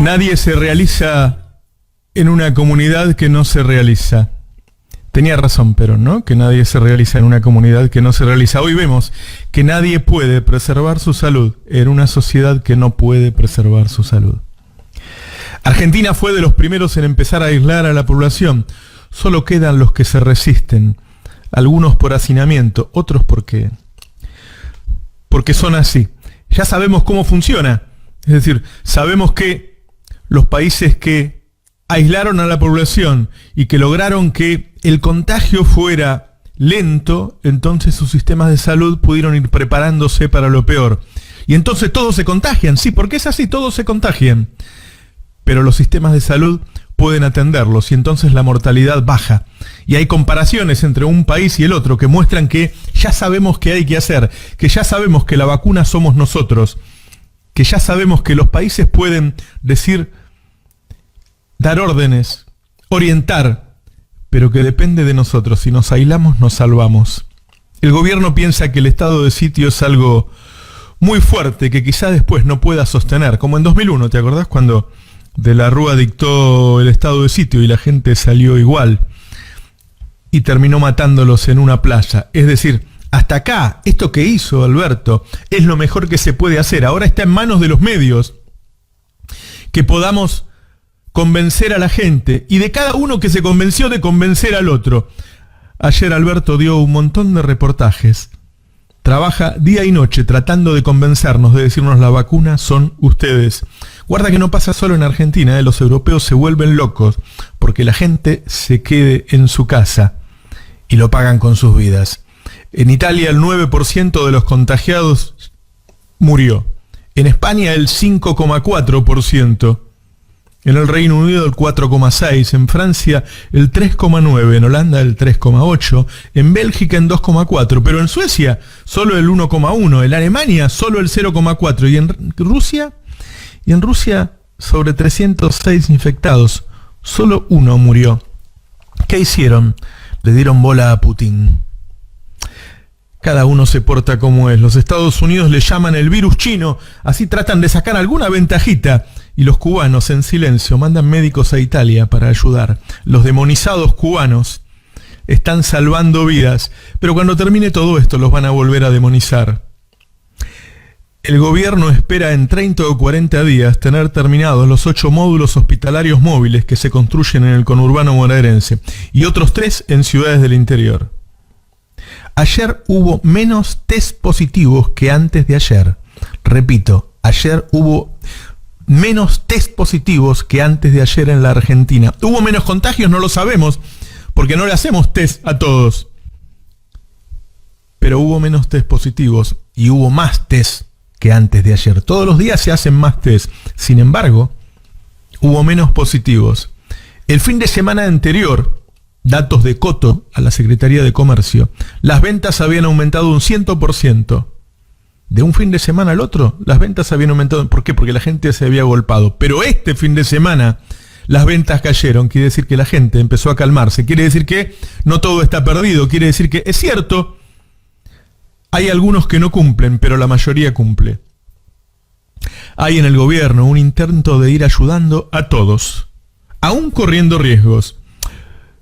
Nadie se realiza en una comunidad que no se realiza. Tenía razón Perón, ¿no? Que nadie se realiza en una comunidad que no se realiza. Hoy vemos que nadie puede preservar su salud en una sociedad que no puede preservar su salud. Argentina fue de los primeros en empezar a aislar a la población. Solo quedan los que se resisten. Algunos por hacinamiento, otros porque son así. Ya sabemos cómo funciona. Es decir, sabemos que los países que aislaron a la población y que lograron que el contagio fuera lento, entonces sus sistemas de salud pudieron ir preparándose para lo peor. Y entonces todos se contagian, sí, porque es así, todos se contagian. Pero los sistemas de salud pueden atenderlos y entonces la mortalidad baja. Y hay comparaciones entre un país y el otro que muestran que ya sabemos qué hay que hacer, que ya sabemos que la vacuna somos nosotros, que ya sabemos que los países pueden decir, dar órdenes, orientar, pero que depende de nosotros. Si nos aislamos, nos salvamos. El gobierno piensa que el estado de sitio es algo muy fuerte, que quizá después no pueda sostener, como en 2001, ¿te acordás? Cuando De la Rúa dictó el estado de sitio y la gente salió igual y terminó matándolos en una playa. Es decir, hasta acá, esto que hizo Alberto es lo mejor que se puede hacer. Ahora está en manos de los medios que podamos convencer a la gente y de cada uno que se convenció de convencer al otro. Ayer Alberto dio un montón de reportajes. Trabaja día y noche tratando de convencernos, de decirnos la vacuna son ustedes. Guarda que no pasa solo en Argentina, los europeos se vuelven locos porque la gente se quede en su casa y lo pagan con sus vidas. En Italia el 9% de los contagiados murió. En España el 5,4%. En el Reino Unido el 4,6%, en Francia el 3,9%, en Holanda el 3,8%, en Bélgica en 2,4%, pero en Suecia solo el 1,1%, en Alemania solo el 0,4% y en Rusia sobre 306 infectados, solo uno murió. ¿Qué hicieron? Le dieron bola a Putin. Cada uno se porta como es. Los Estados Unidos le llaman el virus chino, así tratan de sacar alguna ventajita. Y los cubanos en silencio mandan médicos a Italia para ayudar. Los demonizados cubanos están salvando vidas, pero cuando termine todo esto los van a volver a demonizar. El gobierno espera en 30 o 40 días tener terminados los 8 módulos hospitalarios móviles que se construyen en el conurbano bonaerense y otros 3 en ciudades del interior. Ayer hubo menos test positivos que antes de ayer. Repito, ayer hubo menos test positivos que antes de ayer en la Argentina. ¿Hubo menos contagios? No lo sabemos, porque no le hacemos test a todos. Pero hubo menos test positivos y hubo más test que antes de ayer. Todos los días se hacen más test. Sin embargo, hubo menos positivos. El fin de semana anterior, datos de Coto a la Secretaría de Comercio, las ventas habían aumentado un 100%. De un fin de semana al otro, las ventas habían aumentado. ¿Por qué? Porque la gente se había agolpado. Pero este fin de semana, las ventas cayeron. Quiere decir que la gente empezó a calmarse. Quiere decir que no todo está perdido. Quiere decir que es cierto, hay algunos que no cumplen, pero la mayoría cumple. Hay en el gobierno un intento de ir ayudando a todos, aún corriendo riesgos.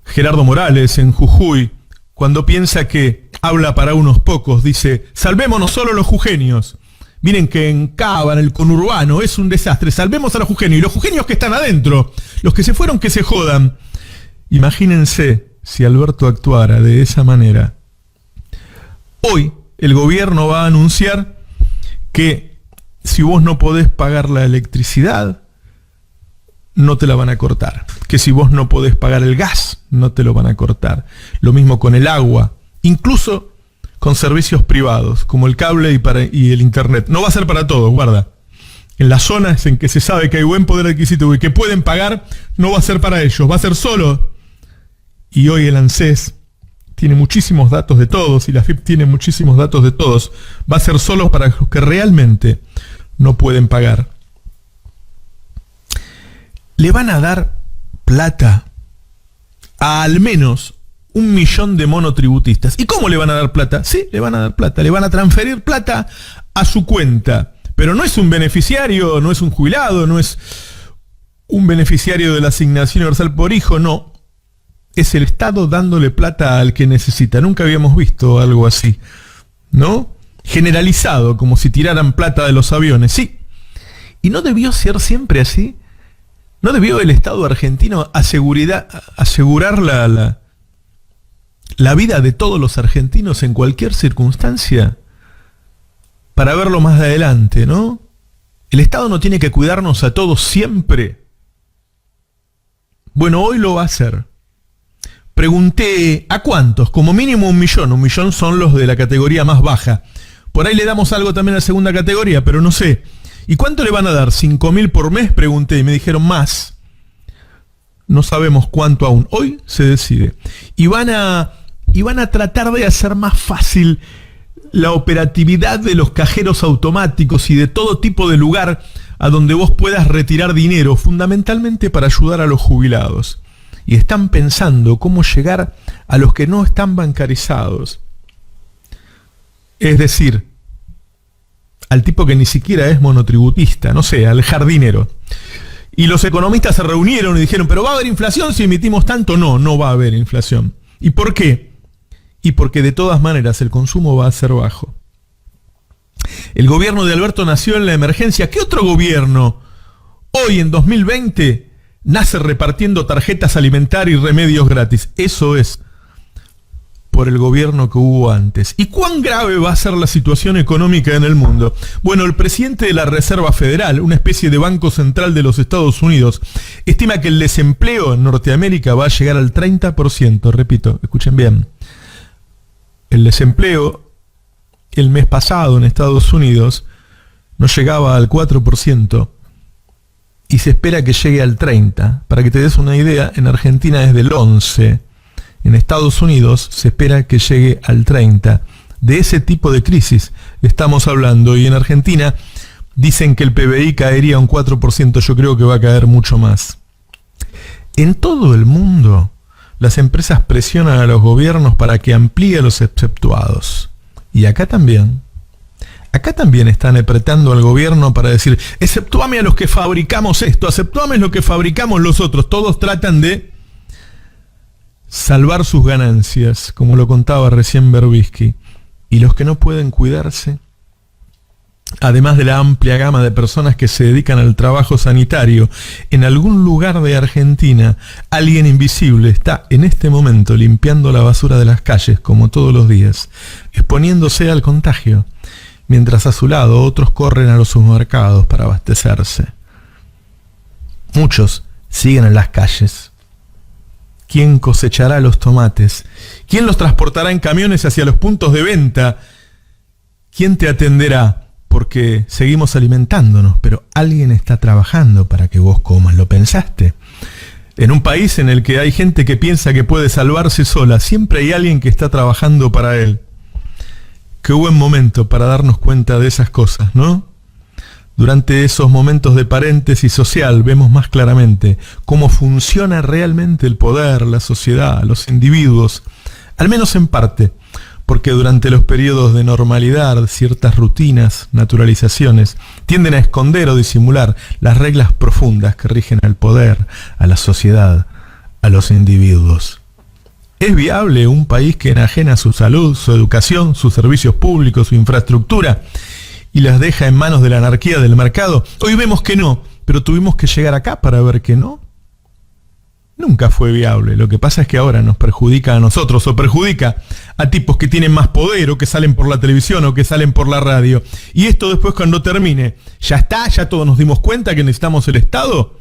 Gerardo Morales en Jujuy, cuando piensa que habla para unos pocos, dice, salvémonos solo los jujeños. Miren que en Cava, en el conurbano, es un desastre. Salvemos a los jujeños. Y los jujeños que están adentro, los que se fueron, que se jodan. Imagínense si Alberto actuara de esa manera. Hoy el gobierno va a anunciar que si vos no podés pagar la electricidad, no te la van a cortar. Que si vos no podés pagar el gas, no te lo van a cortar. Lo mismo con el agua. Incluso con servicios privados, como el cable y el internet. No va a ser para todos, guarda. En las zonas en que se sabe que hay buen poder adquisitivo y que pueden pagar, no va a ser para ellos, va a ser solo. Y hoy el ANSES tiene muchísimos datos de todos, y la FIP tiene muchísimos datos de todos. Va a ser solo para los que realmente no pueden pagar. Le van a dar plata a al menos 1 millón de monotributistas. ¿Y cómo le van a dar plata? Sí, le van a dar plata. Le van a transferir plata a su cuenta. Pero no es un beneficiario, no es un jubilado, no es un beneficiario de la asignación universal por hijo, no. Es el Estado dándole plata al que necesita. Nunca habíamos visto algo así, ¿no? Generalizado, como si tiraran plata de los aviones, sí. ¿Y no debió ser siempre así? ¿No debió el Estado argentino asegurar la vida de todos los argentinos en cualquier circunstancia? Para verlo más de adelante, ¿no? ¿El Estado no tiene que cuidarnos a todos siempre? Bueno, hoy lo va a hacer. Pregunté, ¿a cuántos? Como mínimo 1 millón. 1 millón son los de la categoría más baja. Por ahí le damos algo también a la segunda categoría, pero no sé. ¿Y cuánto le van a dar? ¿5.000 por mes? Pregunté y me dijeron más. No sabemos cuánto aún. Hoy se decide. Y van a tratar de hacer más fácil la operatividad de los cajeros automáticos y de todo tipo de lugar a donde vos puedas retirar dinero, fundamentalmente para ayudar a los jubilados. Y están pensando cómo llegar a los que no están bancarizados. Es decir, al tipo que ni siquiera es monotributista, no sé, al jardinero. Y los economistas se reunieron y dijeron, ¿pero va a haber inflación si emitimos tanto? No, no va a haber inflación. ¿Y por qué? Y porque de todas maneras el consumo va a ser bajo. El gobierno de Alberto nació en la emergencia. ¿Qué otro gobierno hoy en 2020 nace repartiendo tarjetas alimentarias y remedios gratis? Eso es por el gobierno que hubo antes. ¿Y cuán grave va a ser la situación económica en el mundo? Bueno, el presidente de la Reserva Federal, una especie de banco central de los Estados Unidos, estima que el desempleo en Norteamérica va a llegar al 30%. Repito, escuchen bien. El desempleo el mes pasado en Estados Unidos no llegaba al 4% y se espera que llegue al 30%. Para que te des una idea, en Argentina es del 11%. En Estados Unidos se espera que llegue al 30%. De ese tipo de crisis estamos hablando. Y en Argentina dicen que el PBI caería un 4%. Yo creo que va a caer mucho más. En todo el mundo, las empresas presionan a los gobiernos para que amplíe los exceptuados. Y acá también. Acá también están apretando al gobierno para decir, exceptuame a los que fabricamos esto, exceptuame lo que fabricamos los otros. Todos tratan de salvar sus ganancias, como lo contaba recién Berbisky. Y los que no pueden cuidarse, además de la amplia gama de personas que se dedican al trabajo sanitario, en algún lugar de Argentina, alguien invisible está en este momento limpiando la basura de las calles, como todos los días, exponiéndose al contagio, mientras a su lado otros corren a los supermercados para abastecerse. Muchos siguen en las calles. ¿Quién cosechará los tomates? ¿Quién los transportará en camiones hacia los puntos de venta? ¿Quién te atenderá? Porque seguimos alimentándonos, pero alguien está trabajando para que vos comas. ¿Lo pensaste? En un país en el que hay gente que piensa que puede salvarse sola, siempre hay alguien que está trabajando para él. Qué buen momento para darnos cuenta de esas cosas, ¿no? Durante esos momentos de paréntesis social vemos más claramente cómo funciona realmente el poder, la sociedad, los individuos, al menos en parte, porque durante los periodos de normalidad ciertas rutinas, naturalizaciones, tienden a esconder o disimular las reglas profundas que rigen al poder, a la sociedad, a los individuos. ¿Es viable un país que enajena su salud, su educación, sus servicios públicos, su infraestructura y las deja en manos de la anarquía del mercado? Hoy vemos que no, pero tuvimos que llegar acá para ver que no. Nunca fue viable. Lo que pasa es que ahora nos perjudica a nosotros o perjudica a tipos que tienen más poder o que salen por la televisión o que salen por la radio. Y esto después cuando termine, ya está, ya todos nos dimos cuenta que necesitamos el Estado.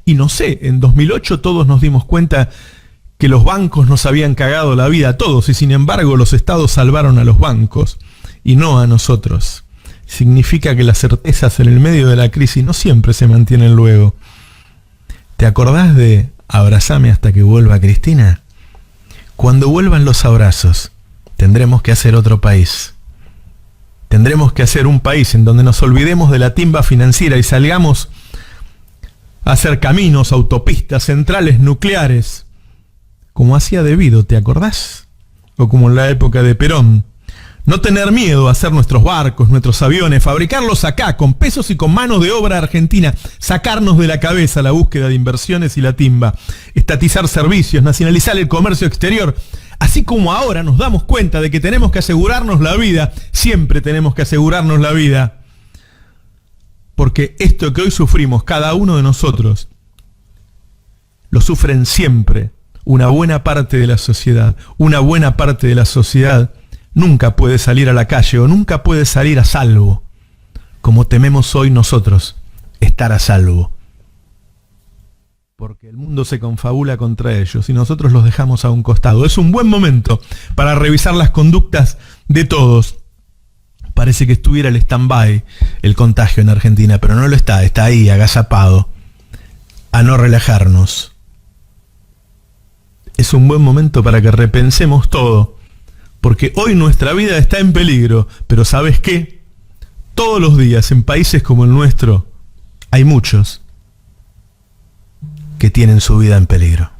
Y no sé, en 2008 todos nos dimos cuenta que los bancos nos habían cagado la vida a todos y sin embargo los estados salvaron a los bancos y no a nosotros. Significa que las certezas en el medio de la crisis no siempre se mantienen luego. ¿Te acordás de Abrazame hasta que vuelva Cristina? Cuando vuelvan los abrazos, tendremos que hacer otro país. Tendremos que hacer un país en donde nos olvidemos de la timba financiera y salgamos a hacer caminos, autopistas, centrales nucleares, como hacía Debido, ¿te acordás? O como en la época de Perón. No tener miedo a hacer nuestros barcos, nuestros aviones, fabricarlos acá, con pesos y con manos de obra argentina, sacarnos de la cabeza la búsqueda de inversiones y la timba, estatizar servicios, nacionalizar el comercio exterior. Así como ahora nos damos cuenta de que tenemos que asegurarnos la vida, siempre tenemos que asegurarnos la vida. Porque esto que hoy sufrimos, cada uno de nosotros, lo sufren siempre una buena parte de la sociedad. Una buena parte de la sociedad nunca puede salir a la calle o nunca puede salir a salvo, como tememos hoy nosotros estar a salvo. Porque el mundo se confabula contra ellos y nosotros los dejamos a un costado. Es un buen momento para revisar las conductas de todos. Parece que estuviera el stand-by, el contagio en Argentina, pero no lo está, está ahí, agazapado, a no relajarnos. Es un buen momento para que repensemos todo, porque hoy nuestra vida está en peligro, pero ¿sabes qué? Todos los días en países como el nuestro hay muchos que tienen su vida en peligro.